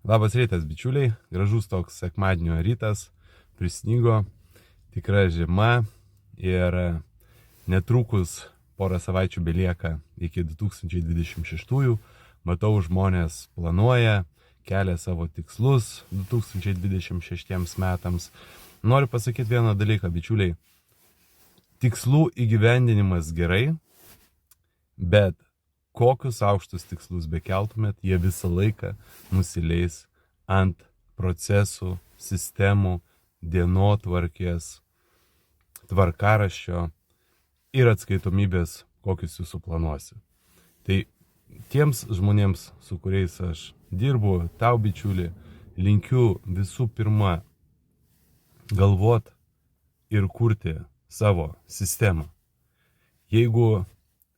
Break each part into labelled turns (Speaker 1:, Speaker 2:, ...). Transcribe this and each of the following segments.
Speaker 1: Labas rytas, bičiuliai. Gražus toks sekmadienio rytas. Prisnigo, tikra žiema ir netrukus porą savaičių belieka iki 2026. Matau, žmonės planuoja, kelia savo tikslus 2026 metams. Noriu pasakyti vieną dalyką, bičiuliai. Tikslų įgyvendinimas gerai, bet kokius aukštus tikslus bekeltumėt, jie visą laiką nusileis ant procesų, sistemų, dienotvarkės, tvarkaraščio ir atskaitomybės, kokius jūs suplanuosi. Tai tiems žmonėms, su kuriais aš dirbu, tau bičiuli, linkiu visų pirma galvot ir kurti savo sistemą. Jeigu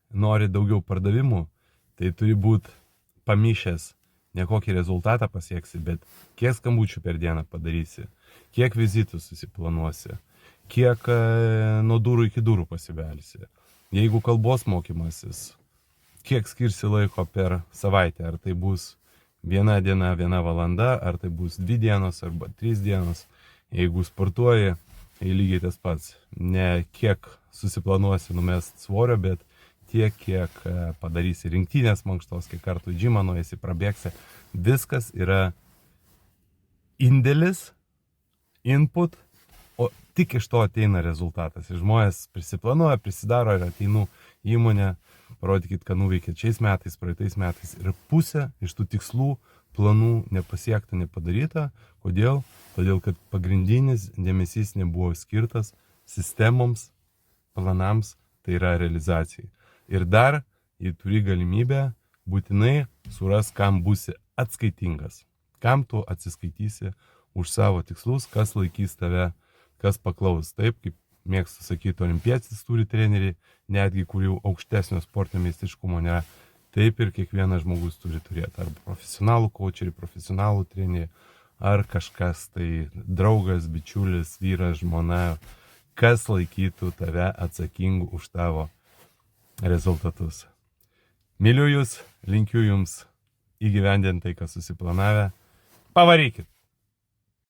Speaker 1: nori daugiau pardavimų, tai turi būti pamišęs, ne kokį rezultatą pasieksi, bet kiek skambučių per dieną padarysi, kiek vizitų susiplanuosi, kiek nuo durų iki durų pasibelsi. Jeigu kalbos mokymasis, kiek skirsi laiko per savaitę, ar tai bus viena diena, 1 valanda, ar tai bus 2 dienos arba 3 dienos. Jeigu sportuoji, tai lygiai tas pats. Ne kiek susiplanuosi numest svorio, bet tiek, kiek padarysi rinktinės mankštos, kiek kartų džimą nueisi, prabėgsi. Viskas yra indėlis, input, o tik iš to ateina rezultatas. Ir žmonės prisiplanuoja, prisidaro ir ateinu į įmonę, parodykit, ką nuveikėt šiais metais, praeitais metais. Ir pusė iš tų tikslų, planų nepasiekta, nepadaryta. Kodėl? Todėl, kad pagrindinis dėmesys nebuvo skirtas sistemoms, planams, tai yra realizacijai. Ir dar, jei turi galimybę, būtinai suras, kam būsi atskaitingas. Kam tu atsiskaitysi už savo tikslus, kas laikys tave, kas paklaus. Taip, kaip mėgstu sakyti, olimpietis turi trenerį, netgi kurių aukštesnio sportinio meistriškumo nėra. Taip ir kiekvienas žmogus turi turėti arba profesionalų coacherį, profesionalų trenerį, ar kažkas tai draugas, bičiulis, vyras, žmona, kas laikytų tave atsakingu už tavo rezultatus. Myliu jūs, linkiu jums įgyvendinti tai, kas susiplanavę. Pavarykit!